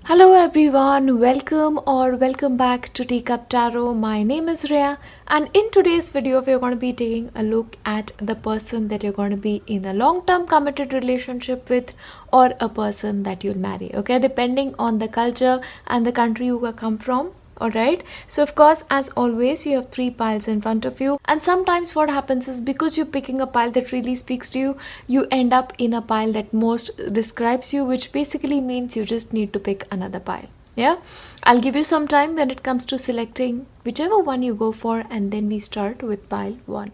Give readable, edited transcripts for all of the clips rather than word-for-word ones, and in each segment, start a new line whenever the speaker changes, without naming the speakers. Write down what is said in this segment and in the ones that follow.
Hello everyone, welcome back to Teacup Tarot. My name is Reya, and in today's video we're going to be taking a look at the person that you're going to be in a long-term committed relationship with, or a person that you'll marry, okay, depending on the culture and the country you come from. Alright, so of course, as always, you have three piles in front of you, and sometimes what happens is because you're picking a pile that really speaks to you, you end up in a pile that most describes you, which basically means you just need to pick another pile. Yeah, I'll give you some time when it comes to selecting whichever one you go for, and then we start with pile 1.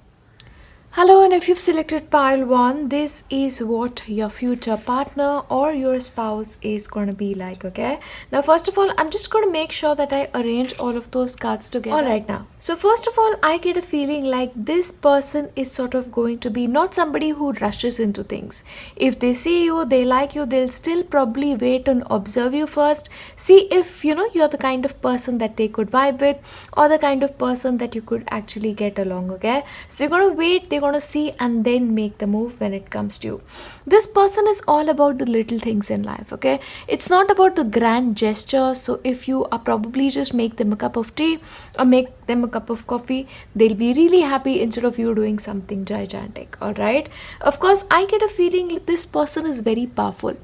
Hello, and if you've selected pile 1, this is what your future partner or your spouse is going to be like, okay? Now, first of all, I'm just going to make sure that I arrange all of those cards together. Alright, now. So, first of all, I get a feeling like this person is sort of going to be not somebody who rushes into things. If they see you, they like you, they'll still probably wait and observe you first. See if, you're the kind of person that they could vibe with, or the kind of person that you could actually get along, okay? So, you're going to wait, they're going to see, and then make the move when it comes to you. This person is all about the little things in life, okay? It's not about the grand gestures. So if you are probably just make them a cup of tea or make them a cup of coffee, they'll be really happy instead of you doing something gigantic. All right, of course, I get a feeling like this person is very powerful.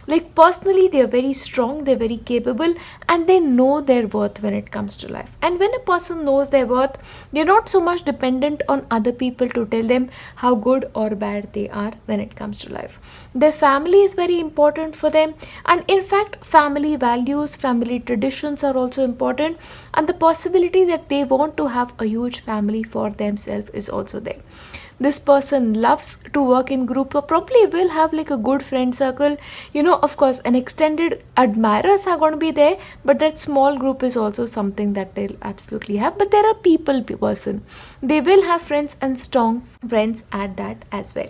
Like personally, they're very strong, they're very capable, and they know their worth when it comes to life. And when a person knows their worth, they're not so much dependent on other people to tell them how good or bad they are when it comes to life. Their family is very important for them, and in fact, family values, family traditions are also important, and the possibility that they want to have a huge family for themselves is also there. This person loves to work in group, or probably will have like a good friend circle. Of course, an extended admirers are going to be there, but that small group is also something that they'll absolutely have. But there are people person, they will have friends, and strong friends at that as well.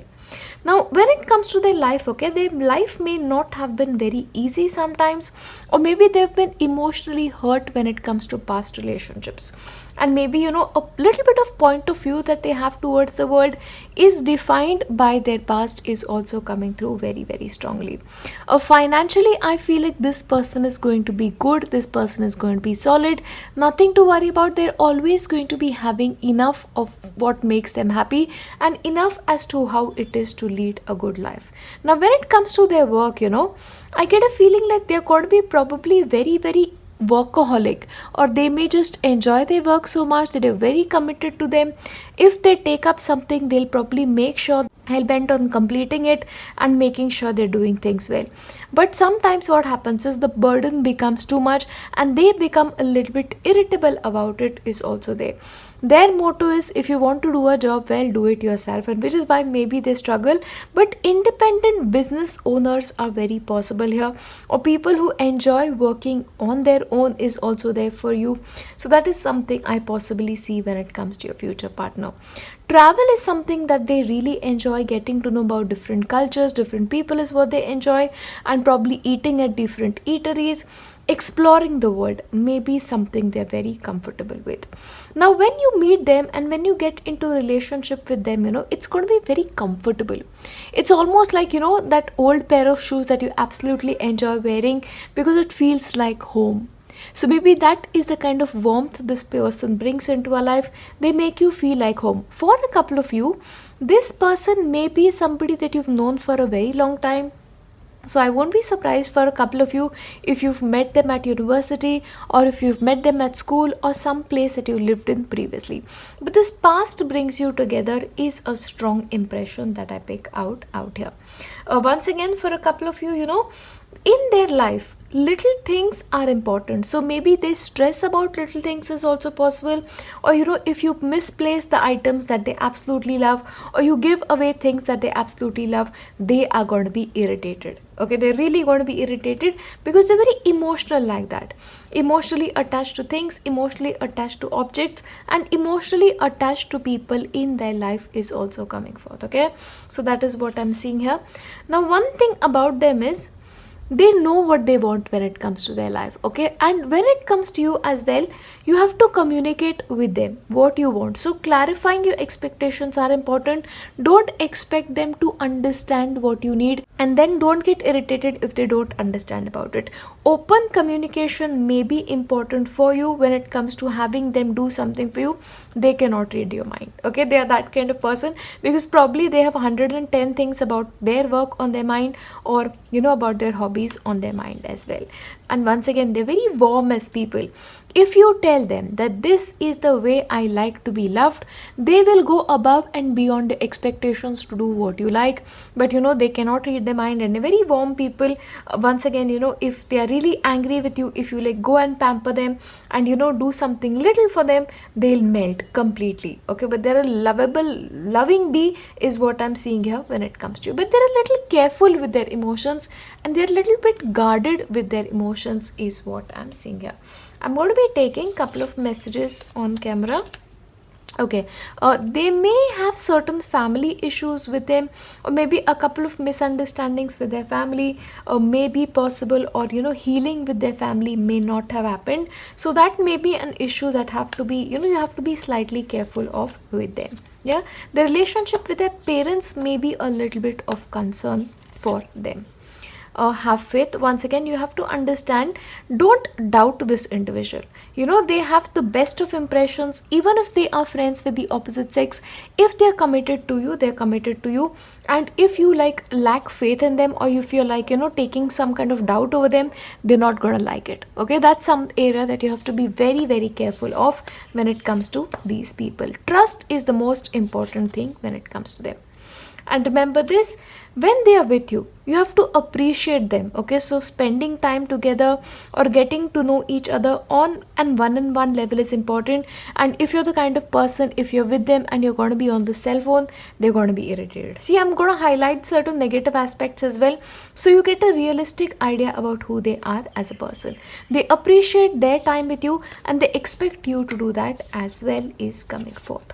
Now, when it comes to their life, okay, their life may not have been very easy sometimes, or maybe they've been emotionally hurt when it comes to past relationships. And maybe, a little bit of point of view that they have towards the world is defined by their past is also coming through very, very strongly. Financially, I feel like this person is going to be good, this person is going to be solid, nothing to worry about. They're always going to be having enough of what makes them happy, and enough as to how it is to lead a good life. Now, when it comes to their work, I get a feeling like they're going to be probably very, very workaholic, or they may just enjoy their work so much that they're very committed to them. If they take up something, they'll probably make sure hell bent on completing it and making sure they're doing things well. But sometimes what happens is the burden becomes too much, and they become a little bit irritable about it is also there. Their motto is, if you want to do a job well, do it yourself, and which is why maybe they struggle. But independent business owners are very possible here, or people who enjoy working on their own is also there for you. So that is something I possibly see when it comes to your future partner. Travel is something that they really enjoy. Getting to know about different cultures, different people is what they enjoy, and probably eating at different eateries. Exploring the world may be something they're very comfortable with. Now, when you meet them and when you get into a relationship with them, it's going to be very comfortable. It's almost like, that old pair of shoes that you absolutely enjoy wearing because it feels like home. So maybe that is the kind of warmth this person brings into our life. They make you feel like home. For a couple of you, this person may be somebody that you've known for a very long time. So I won't be surprised for a couple of you if you've met them at university, or if you've met them at school, or some place that you lived in previously. But this past brings you together is a strong impression that I pick out here. Once again, for a couple of you, in their life, little things are important. So maybe they stress about little things is also possible. Or if you misplace the items that they absolutely love, or you give away things that they absolutely love, they are going to be irritated. Okay, they're really going to be irritated because they're very emotional like that. Emotionally attached to things, emotionally attached to objects, and emotionally attached to people in their life is also coming forth. Okay, so that is what I'm seeing here. Now, one thing about them is they know what they want when it comes to their life. Okay, and when it comes to you as well, you have to communicate with them what you want. So clarifying your expectations are important. Don't expect them to understand what you need, and then don't get irritated if they don't understand about it. Open communication may be important for you when it comes to having them do something for you. They cannot read your mind. Okay, they are that kind of person, because probably they have 110 things about their work on their mind, or about their hobbies on their mind as well. And once again, they're very warm as people. If you tell them that this is the way I like to be loved, they will go above and beyond the expectations to do what you like. But they cannot read the mind, and a very warm people, once again, if they are really angry with you, if you like go and pamper them and do something little for them, they'll melt completely. Okay, but they're a loving bee is what I'm seeing here when it comes to you. But they're a little careful with their emotions, and they're a little bit guarded with their emotions is what I'm seeing here. I'm going to be taking a couple of messages on camera. Okay, they may have certain family issues with them, or maybe a couple of misunderstandings with their family, may be possible, or healing with their family may not have happened. So that may be an issue that have to be, you have to be slightly careful of with them. Yeah, the relationship with their parents may be a little bit of concern for them. Have faith. Once again, you have to understand, don't doubt this individual. They have the best of impressions, even if they are friends with the opposite sex. If they're committed to you, they're committed to you. And if you like lack faith in them, or if you're like taking some kind of doubt over them, they're not gonna like it. Okay, that's some area that you have to be very, very careful of when it comes to these people. Trust is the most important thing when it comes to them. And remember this, when they are with you, you have to appreciate them. Okay, so spending time together or getting to know each other on and one-on-one level is important. And if you're the kind of person, if you're with them and you're going to be on the cell phone, they're going to be irritated. See, I'm going to highlight certain negative aspects as well, so you get a realistic idea about who they are as a person. They appreciate their time with you, and they expect you to do that as well is coming forth.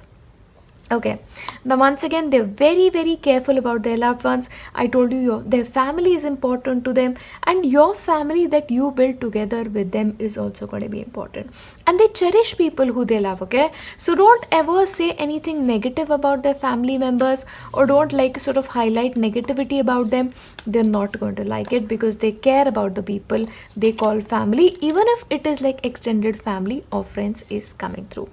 Okay, now once again, they're very, very careful about their loved ones. I told you their family is important to them, and your family that you build together with them is also going to be important. And they cherish people who they love. Okay, so don't ever say anything negative about their family members, or don't like sort of highlight negativity about them. They're not going to like it, because they care about the people they call family, even if it is like extended family or friends is coming through.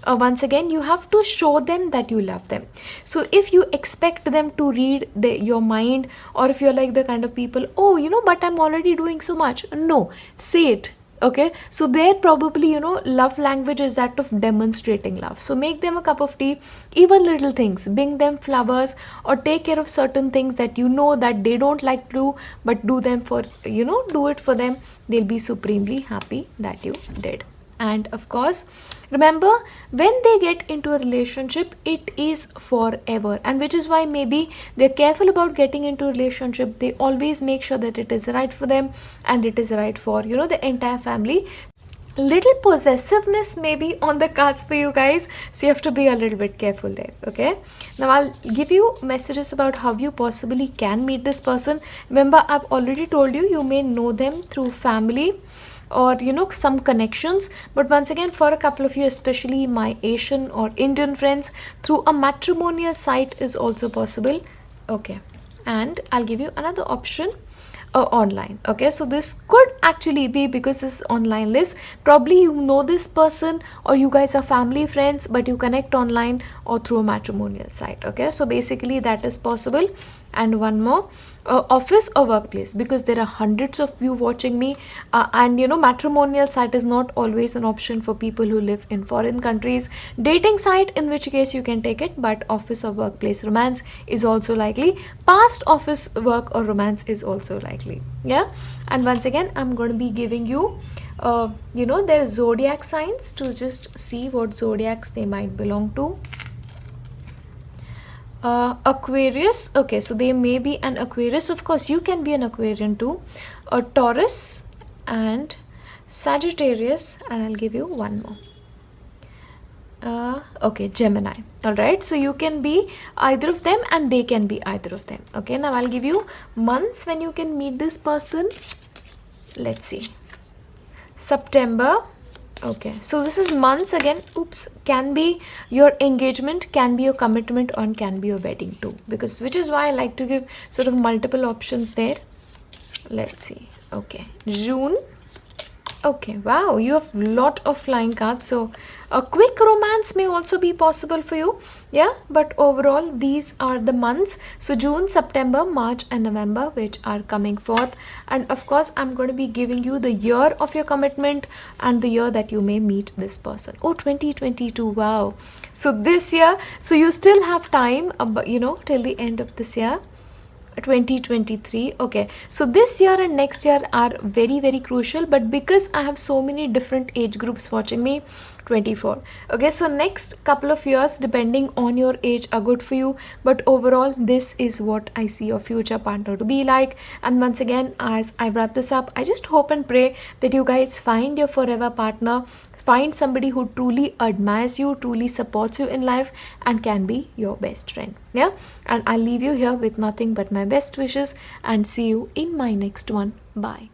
Once again, you have to show them that you love them. So if you expect them to read your mind, or if you're like the kind of people, but I'm already doing so much, no, say it. Okay, so their probably love language is that of demonstrating love. So make them a cup of tea, even little things, bring them flowers, or take care of certain things that that they don't like to do, but do them for do it for them. They'll be supremely happy that you did. And of course, remember, when they get into a relationship, it is forever, and which is why maybe they're careful about getting into a relationship. They always make sure that it is right for them, and it is right for the entire family. Little possessiveness may be on the cards for you guys, so you have to be a little bit careful there. Okay, now I'll give you messages about how you possibly can meet this person. Remember, I've already told you, you may know them through family, or some connections. But once again, for a couple of you, especially my Asian or Indian friends, through a matrimonial site is also possible. Okay, and I'll give you another option, online. Okay, so this could actually be, because this is online list, probably this person, or you guys are family friends, but you connect online or through a matrimonial site. Okay, so basically that is possible. And one more, office or workplace, because there are hundreds of you watching me, and matrimonial site is not always an option for people who live in foreign countries. Dating site, in which case you can take it, but office or workplace romance is also likely. Past office work or romance is also likely. Yeah, and once again, I'm going to be giving you their zodiac signs to just see what zodiacs they might belong to. Aquarius. Okay, so they may be an Aquarius. Of course, you can be an Aquarian too. A Taurus and Sagittarius, and I'll give you one more. Okay, Gemini. All right, so you can be either of them and they can be either of them. Okay, now I'll give you months when you can meet this person. Let's see. September. Okay, so this is months again. Oops, can be your engagement, can be your commitment, or can be your wedding too, because which is why I like to give sort of multiple options there. Let's see. Okay, June. Okay, wow, you have lot of flying cards. So a quick romance may also be possible for you. Yeah, but overall these are the months. So June, September, March and November, which are coming forth. And of course, I'm going to be giving you the year of your commitment and the year that you may meet this person. Oh, 2022. Wow. So this year, so you still have time, till the end of this year. 2023. Okay, so this year and next year are very very crucial, but because I have so many different age groups watching me, 24. Okay, so next couple of years depending on your age are good for you, but overall this is what I see your future partner to be like. And once again, as I wrap this up, I just hope and pray that you guys find your forever partner, find somebody who truly admires you, truly supports you in life, and can be your best friend. Yeah, and I'll leave you here with nothing but my best wishes, and see you in my next one. Bye.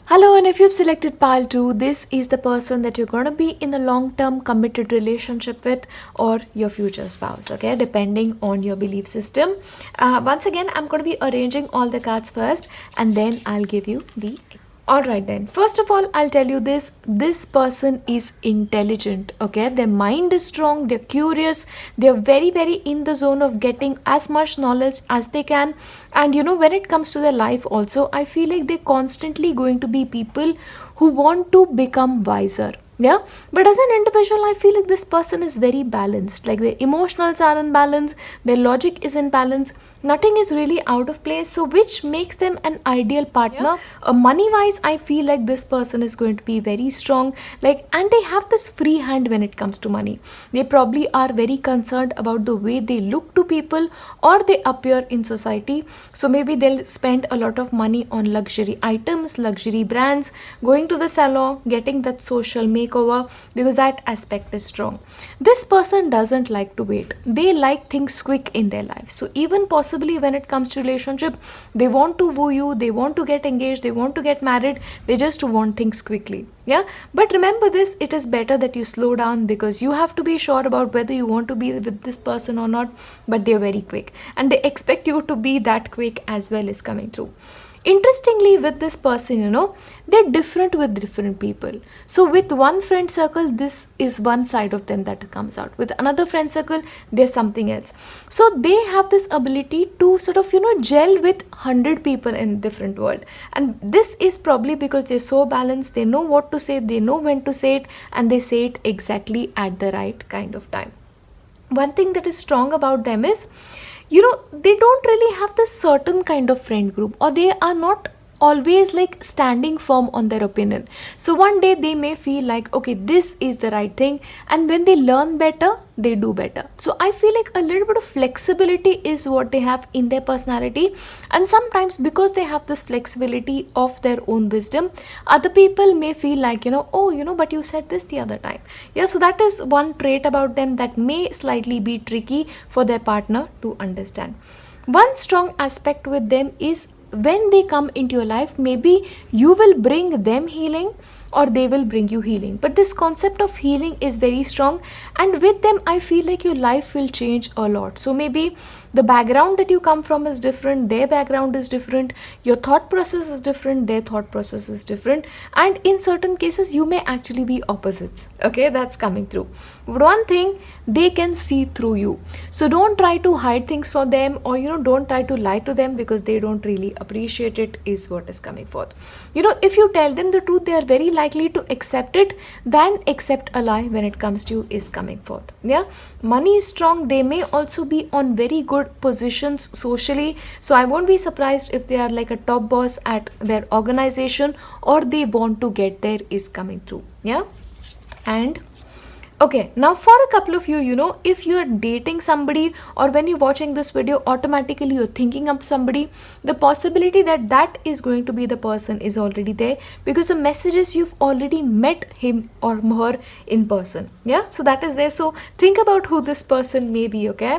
Hello, and if you've selected pile 2, this is the person that you're going to be in a long-term committed relationship with, or your future spouse, okay, depending on your belief system. Once again, I'm going to be arranging all the cards first, and then I'll give you the. Alright then, first of all, I'll tell you this person is intelligent, okay? Their mind is strong, they're curious, they're very very in the zone of getting as much knowledge as they can. And when it comes to their life also, I feel like they're constantly going to be people who want to become wiser. Yeah, but as an individual, I feel like this person is very balanced. Like their emotionals are in balance, their logic is in balance, nothing is really out of place, so which makes them an ideal partner. Money wise, I feel like this person is going to be very strong, like, and they have this free hand when it comes to money. They probably are very concerned about the way they look to people or they appear in society, so maybe they'll spend a lot of money on luxury items, luxury brands, going to the salon, getting that social makeover, because that aspect is strong. This person doesn't like to wait, they like things quick in their life. So even possibly when it comes to relationship, they want to woo you, they want to get engaged, they want to get married, they just want things quickly. Yeah, but remember this, it is better that you slow down, because you have to be sure about whether you want to be with this person or not. But they're very quick and they expect you to be that quick as well as coming through. Interestingly, with this person, they're different with different people. So with one friend circle, this is one side of them that comes out. With another friend circle, there's something else. So they have this ability to sort of gel with 100 people in different world, and this is probably because they're so balanced. They know what to say, they know when to say it, and they say it exactly at the right kind of time. One thing that is strong about them is, they don't really have this certain kind of friend group, or they are not always like standing firm on their opinion. So one day they may feel like, okay, this is the right thing, and when they learn better, they do better. So I feel like a little bit of flexibility is what they have in their personality, and sometimes because they have this flexibility of their own wisdom, other people may feel like, but you said this the other time. Yeah, so that is one trait about them that may slightly be tricky for their partner to understand. One strong aspect with them is, when they come into your life, maybe you will bring them healing or they will bring you healing, but this concept of healing is very strong, and with them I feel like your life will change a lot. So maybe the background that you come from is different, their background is different, your thought process is different, their thought process is different, and in certain cases you may actually be opposites. Okay, that's coming through. But one thing, they can see through you, so don't try to hide things from them, or don't try to lie to them, because they don't really appreciate it, is what is coming forth. If you tell them the truth, they are very likely to accept it than accept a lie when it comes to you, is coming forth. Yeah, money is strong. They may also be on very good positions socially, so I won't be surprised if they are like a top boss at their organization, or they want to get there, is coming through. Yeah, and Okay, now for a couple of you, if you are dating somebody or when you're watching this video, automatically you're thinking of somebody, the possibility that that is going to be the person is already there, because the messages you've already met him or her in person. Yeah, so that is there. So think about who this person may be, okay?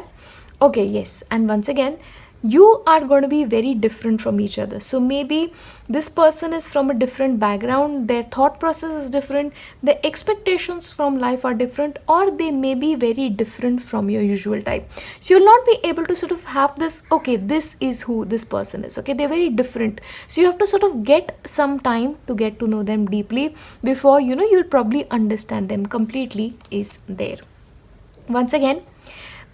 Okay, yes. And once again, you are going to be very different from each other. So maybe this person is from a different background, their thought process is different, the expectations from life are different, or they may be very different from your usual type. So you'll not be able to sort of have this, okay, this is who this person is. Okay, they're very different. So you have to sort of get some time to get to know them deeply before you'll probably understand them completely is there. Once again,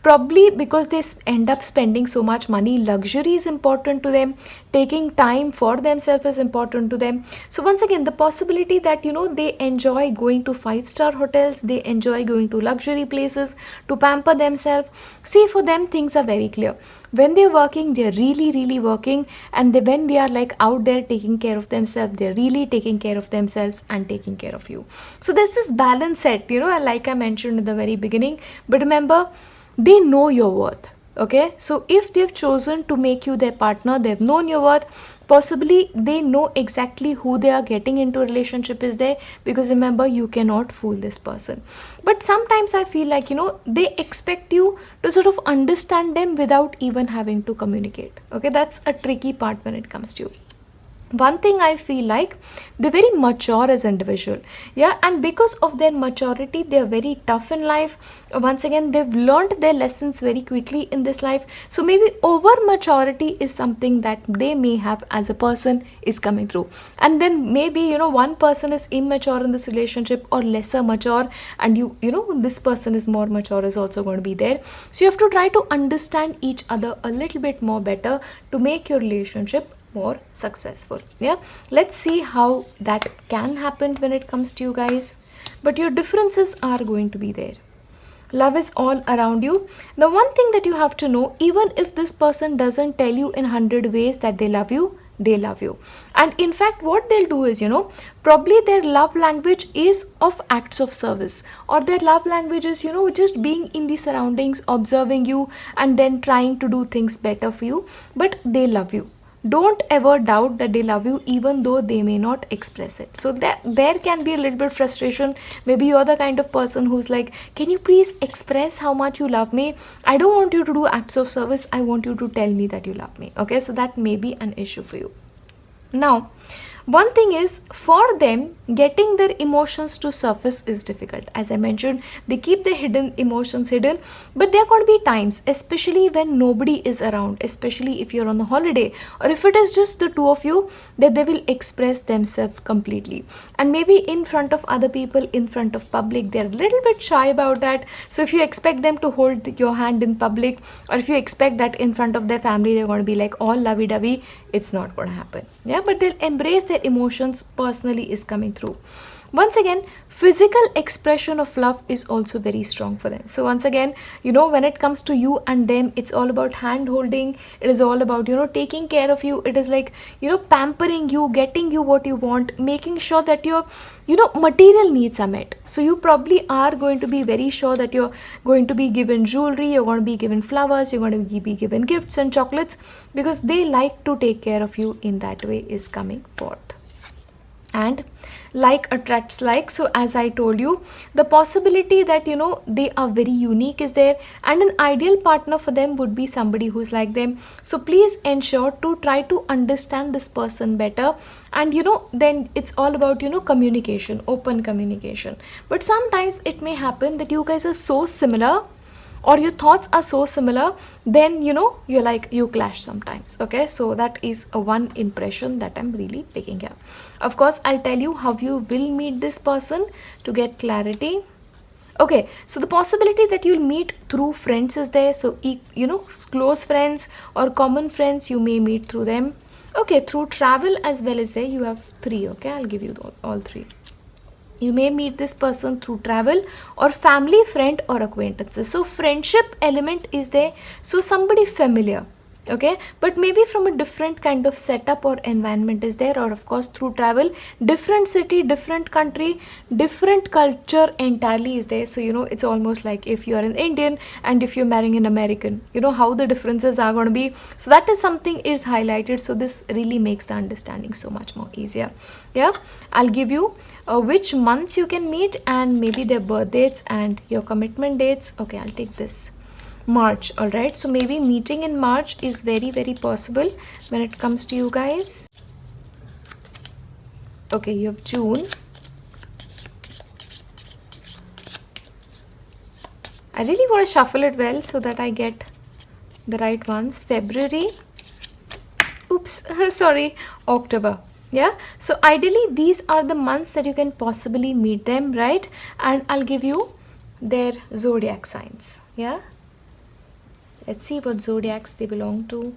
probably because they end up spending so much money, luxury is important to them, taking time for themselves is important to them. So once again, the possibility that they enjoy going to 5-star hotels, they enjoy going to luxury places to pamper themselves. See, for them things are very clear. When they're working, they're really working, and when they are like out there taking care of themselves, they're really taking care of themselves and taking care of you. So there's this balance set, like I mentioned in the very beginning. But remember, they know your worth. Okay, so if they've chosen to make you their partner, they've known your worth, possibly they know exactly who they are getting into a relationship is there, because remember, you cannot fool this person. But sometimes I feel like they expect you to sort of understand them without even having to communicate. Okay, that's a tricky part when it comes to you. One thing I feel like, they're very mature as individual. Yeah, and because of their maturity, they're very tough in life. Once again, they've learned their lessons very quickly in this life. So maybe over maturity is something that they may have as a person is coming through. And then maybe one person is immature in this relationship or lesser mature, and this person is more mature is also going to be there. So you have to try to understand each other a little bit more better to make your relationship more successful. Yeah, let's see how that can happen when it comes to you guys. But your differences are going to be there. Love is all around you. The one thing that you have to know, even if this person doesn't tell you in 100 ways that they love you, they love you. And in fact, what they'll do is, probably their love language is of acts of service, or their love language is, just being in the surroundings, observing you, and then trying to do things better for you. But they love you. Don't ever doubt that they love you, even though they may not express it. So there can be a little bit frustration. Maybe you're the kind of person who's like, can you please express how much you love me? I don't want you to do acts of service. I want you to tell me that you love me. Okay, so that may be an issue for you. Now, one thing is, for them, getting their emotions to surface is difficult. As I mentioned, they keep their hidden emotions hidden, but there are going to be times, especially when nobody is around, especially if you're on a holiday, or if it is just the two of you, that they will express themselves completely. And maybe in front of other people, in front of public, they're a little bit shy about that. So if you expect them to hold your hand in public, or if you expect that in front of their family, they're going to be like all lovey-dovey, it's not going to happen. Yeah, but they'll embrace their emotions personally is coming through. Once again, physical expression of love is also very strong for them. So once again, when it comes to you and them, it's all about hand holding. It is all about, taking care of you. It is like, pampering you, getting you what you want, making sure that your, material needs are met. So you probably are going to be very sure that you're going to be given jewelry, you're going to be given flowers, you're going to be given gifts and chocolates, because they like to take care of you in that way is coming forth. And like attracts like. So as I told you, the possibility that they are very unique is there, and an ideal partner for them would be somebody who's like them. So please ensure to try to understand this person better, and then it's all about communication, open communication. But sometimes it may happen that you guys are so similar, or your thoughts are so similar, then you're like, you clash sometimes. Okay, so that is a one impression that I'm really picking here. Of course, I'll tell you how you will meet this person to get clarity. Okay, so the possibility that you'll meet through friends is there. So close friends or common friends, you may meet through them. Okay, through travel as well as there, you have 3. Okay, I'll give you all 3. You may meet this person through travel or family, friend or acquaintances. So friendship element is there. So somebody familiar. okay, but maybe from a different kind of setup or environment is there, or of course through travel, different city, different country, different culture entirely is there. So it's almost like if you are an Indian and if you're marrying an American, how the differences are going to be. So that is something is highlighted, so this really makes the understanding so much more easier. Yeah, I'll give you which months you can meet and maybe their birth dates and your commitment dates. Okay, I'll take this March. All right, so maybe meeting in March is very possible when it comes to you guys. Okay, you have June. I really want to shuffle it well so that I get the right ones. February, oops, sorry, October. Yeah, so ideally these are the months that you can possibly meet them, right? And I'll give you their zodiac signs. Yeah, let's see what zodiacs they belong to.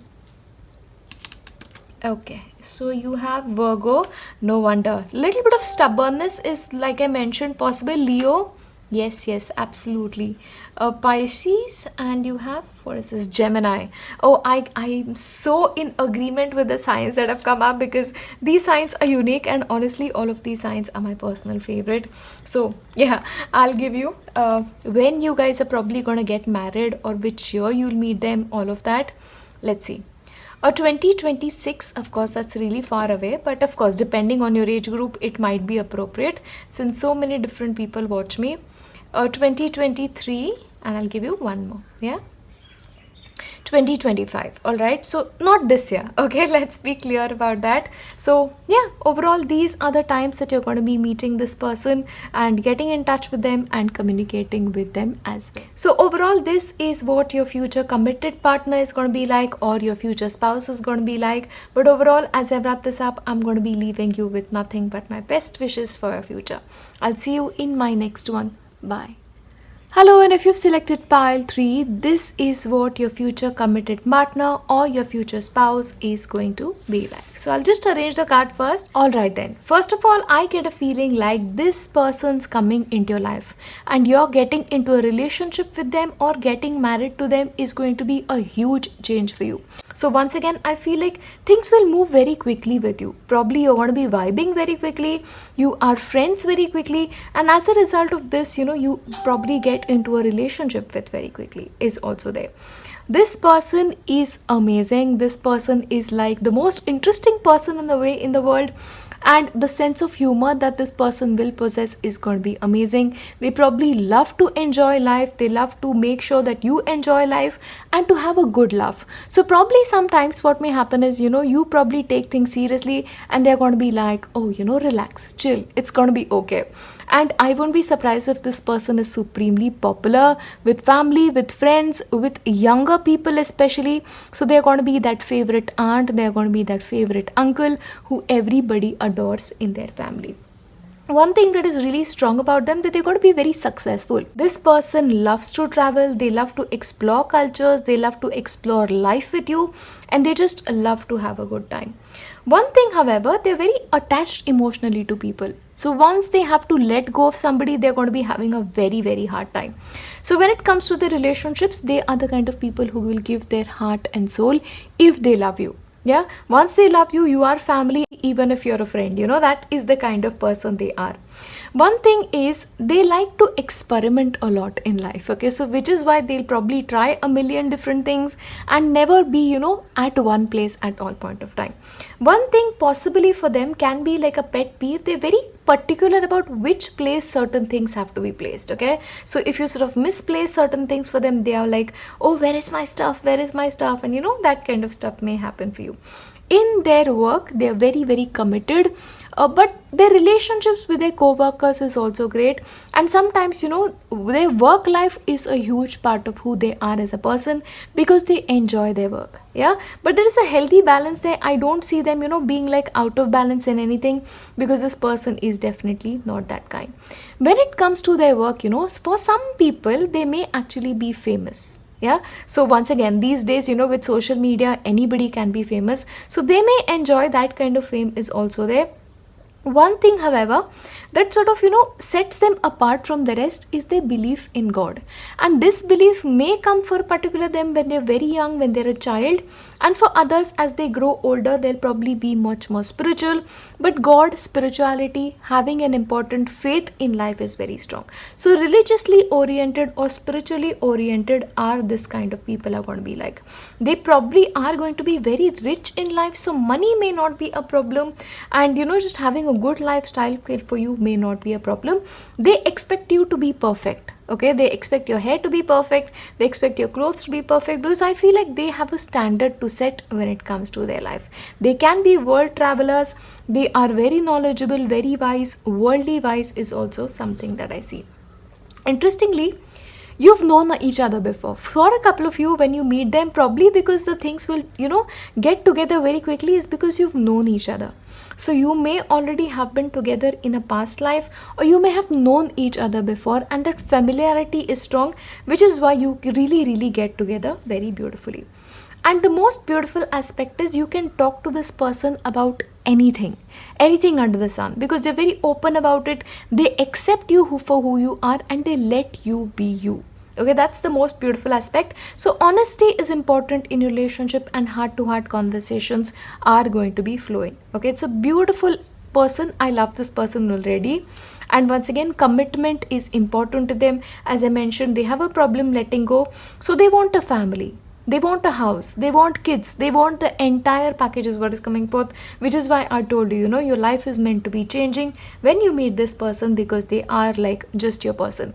Okay, so you have Virgo. No wonder. Little bit of stubbornness is, like I mentioned, possible. Leo. Yes, absolutely. Pisces, and you have, what is this, Gemini. Oh, I'm so in agreement with the signs that have come up, because these signs are unique, and honestly all of these signs are my personal favorite. So yeah, I'll give you when you guys are probably gonna get married or which year you'll meet them, all of that. Let's see. 2026, of course, that's really far away, but of course, depending on your age group, it might be appropriate since so many different people watch me. 2023, and I'll give you one more. Yeah, 2025. All right, so not this year. Okay, let's be clear about that. So yeah, overall these are the times that you're going to be meeting this person and getting in touch with them and communicating with them as well. So overall, this is what your future committed partner is going to be like, or your future spouse is going to be like. But overall, as I wrap this up, I'm going to be leaving you with nothing but my best wishes for your future. I'll see you in my next one. Bye. Hello, and if you've selected pile 3, this is what your future committed partner or your future spouse is going to be like. So I'll just arrange the card first. Alright then. First of all, I get a feeling like this person's coming into your life and you're getting into a relationship with them or getting married to them is going to be a huge change for you. So once again, I feel like things will move very quickly with you. Probably you're going to be vibing very quickly. You are friends very quickly. And as a result of this, you probably get into a relationship with very quickly is also there. This person is amazing. This person is like the most interesting person in the world. And the sense of humor that this person will possess is going to be amazing. They probably love to enjoy life. They love to make sure that you enjoy life and to have a good laugh. So probably sometimes what may happen is, you probably take things seriously and they're going to be like, oh, relax, chill. It's going to be okay. And I won't be surprised if this person is supremely popular with family, with friends, with younger people especially. So they're going to be that favorite aunt. They're going to be that favorite uncle who everybody adores in their family. One thing that is really strong about them, that they're going to be very successful. This person loves to travel, they love to explore cultures, they love to explore life with you, and they just love to have a good time. One thing, however, they're very attached emotionally to people. So once they have to let go of somebody, they're going to be having a very hard time. So when it comes to the relationships, they are the kind of people who will give their heart and soul if they love you. Yeah, once they love you, you are family, even if you're a friend. That is the kind of person they are. One thing is, they like to experiment a lot in life. Okay, so which is why they'll probably try a million different things and never be, at one place at all point of time. One thing possibly for them can be like a pet peeve. They're very particular about which place certain things have to be placed. Okay, so if you sort of misplace certain things for them, they are like, oh, where is my stuff, and that kind of stuff may happen for you. In their work, they are very committed, but their relationships with their co-workers is also great. And sometimes, their work life is a huge part of who they are as a person, because they enjoy their work. Yeah, but there is a healthy balance there. I don't see them, being like out of balance in anything, because this person is definitely not that kind. When it comes to their work, for some people, they may actually be famous. Yeah, so once again, these days, with social media, anybody can be famous. So they may enjoy that kind of fame is also there. One thing, however, that sort of, sets them apart from the rest is their belief in God. And this belief may come for particular them when they're very young, when they're a child, And for others, as they grow older, they'll probably be much more spiritual. But God, spirituality, having an important faith in life is very strong. So religiously oriented or spiritually oriented are this kind of people are going to be like. They probably are going to be very rich in life, so money may not be a problem, and just having a good lifestyle for you may not be a problem. They expect you to be perfect. Okay, they expect your hair to be perfect, they expect your clothes to be perfect, because I feel like they have a standard to set when it comes to their life. They can be world travelers, they are very knowledgeable, very wise. Worldly wise is also something that I see. Interestingly, you've known each other before. For a couple of you, when you meet them, probably because the things will get together very quickly, is because you've known each other. So you may already have been together in a past life, or you may have known each other before, and that familiarity is strong, which is why you really get together very beautifully. And the most beautiful aspect is you can talk to this person about anything under the sun, because they're very open about it. They accept you for who you are, and they let you be you. Okay, that's the most beautiful aspect. So honesty is important in relationship, and heart to heart conversations are going to be flowing. Okay, it's a beautiful person. I love this person already. And once again, commitment is important to them. As I mentioned, they have a problem letting go, so they want a family, they want a house, they want kids, they want the entire package is what is coming forth, which is why I told you, your life is meant to be changing when you meet this person, because they are like just your person.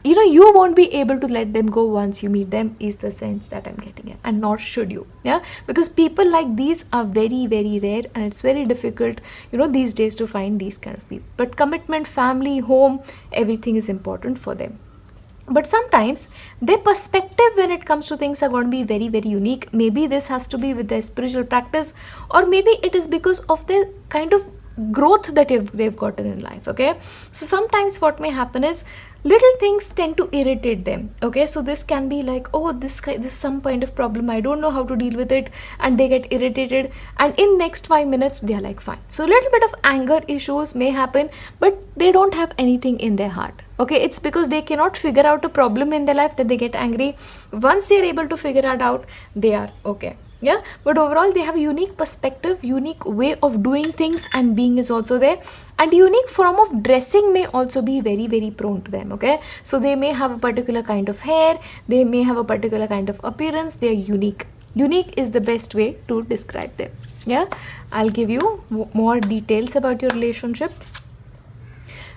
You won't be able to let them go once you meet them, is the sense that I'm getting it, and nor should you. Yeah, because people like these are very rare, and it's very difficult these days to find these kind of people. But commitment, family, home, everything is important for them. But sometimes their perspective when it comes to things are going to be very unique. Maybe this has to be with their spiritual practice, or maybe it is because of the kind of growth that they've gotten in life. Okay, so sometimes what may happen is little things tend to irritate them. Okay, so this can be like, oh, this is some kind of problem, I don't know how to deal with it, and they get irritated, and in next 5 minutes they are like fine. So a little bit of anger issues may happen, but they don't have anything in their heart. Okay, it's because they cannot figure out a problem in their life that they get angry. Once they are able to figure it out, they are okay. Yeah, but overall they have a unique perspective, unique way of doing things, and being is also there, and unique form of dressing may also be very prone to them. Okay, so they may have a particular kind of hair, they may have a particular kind of appearance. They are unique. Unique is the best way to describe them. Yeah, I'll give you more details about your relationship.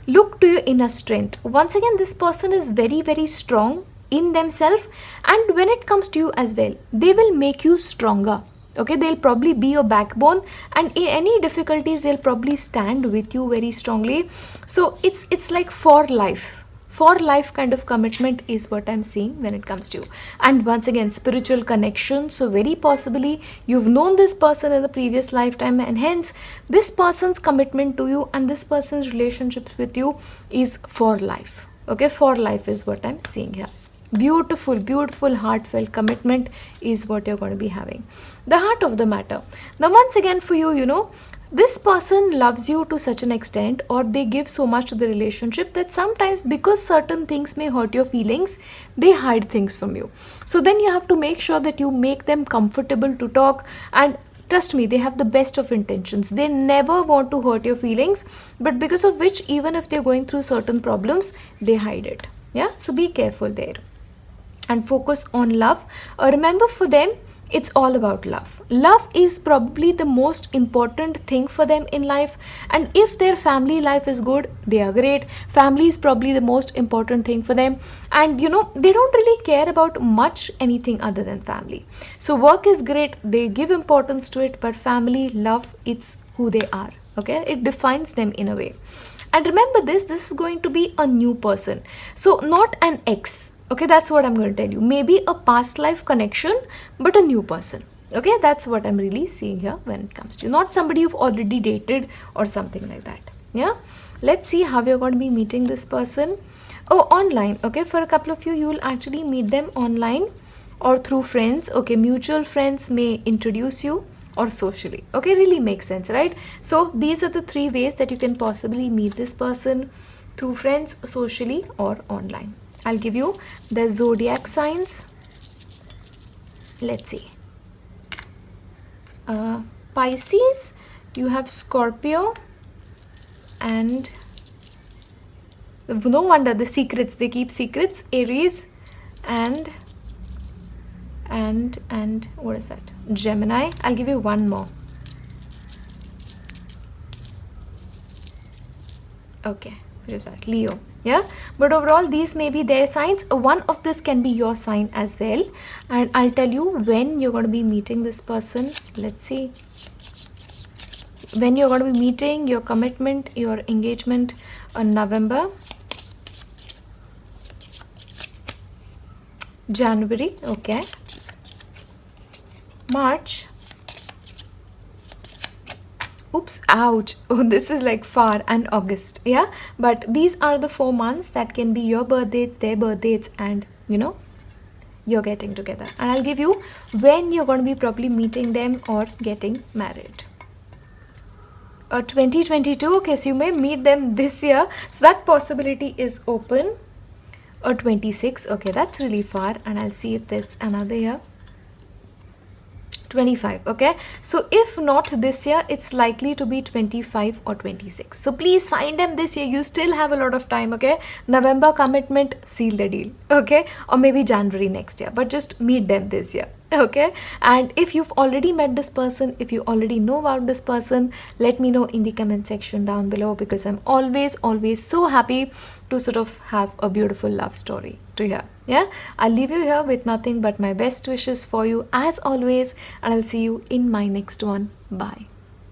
Look to your inner strength. Once again, this person is very strong in themselves, and when it comes to you as well, they will make you stronger. Okay, they'll probably be your backbone, and in any difficulties they'll probably stand with you very strongly. So it's like for life kind of commitment is what I'm seeing when it comes to you. And once again, spiritual connection, so very possibly you've known this person in the previous lifetime, and hence this person's commitment to you and this person's relationship with you is for life. Okay, for life is what I'm seeing here. Beautiful heartfelt commitment is what you're going to be having. The heart of the matter. Now once again, for you, this person loves you to such an extent, or they give so much to the relationship, that sometimes because certain things may hurt your feelings, they hide things from you. So then you have to make sure that you make them comfortable to talk, and trust me, they have the best of intentions. They never want to hurt your feelings, but because of which, even if they're going through certain problems, they hide it. Yeah, so be careful there. And focus on love. Remember, for them, it's all about love. Love is probably the most important thing for them in life, and if their family life is good, they are great. Family is probably the most important thing for them, and they don't really care about much anything other than family. So work is great, they give importance to it, but family, love, it's who they are. Okay, it defines them in a way. And remember this is going to be a new person, so not an ex. Okay, that's what I'm going to tell you. Maybe a past life connection, but a new person. Okay, that's what I'm really seeing here when it comes to you. Not somebody you've already dated or something like that. Yeah, let's see how you're going to be meeting this person. Oh, online. Okay, for a couple of you, you'll actually meet them online or through friends. Okay, mutual friends may introduce you, or socially. Okay, really makes sense, right? So these are the 3 ways that you can possibly meet this person: through friends, socially, or online. I'll give you the zodiac signs. Let's see. Pisces, you have Scorpio, and no wonder the secrets, they keep secrets. Aries, and what is that? Gemini. I'll give you one more. Okay, what is that? Leo. Yeah, but overall these may be their signs. One of this can be your sign as well, and I'll tell you when you're going to be meeting this person. Let's see when you're going to be meeting, your commitment, your engagement on November, January, okay, March. Oops, ouch. Oh, this is like far, and August. Yeah, but these are the 4 months that can be your birth dates, their birth dates, and you're getting together. And I'll give you when you're going to be probably meeting them or getting married. 2022, okay, so you may meet them this year, so that possibility is open. Or 26, okay, that's really far, and I'll see if there's another year. 25, okay, so if not this year, it's likely to be 25 or 26. So please find them this year. You still have a lot of time, okay? November commitment, seal the deal, okay? Or maybe January next year, but just meet them this year, okay? And if you've already met this person, if you already know about this person, let me know in the comment section down below, because I'm always so happy to sort of have a beautiful love story to hear. Yeah, I'll leave you here with nothing but my best wishes for you as always, and I'll see you in my next one. Bye.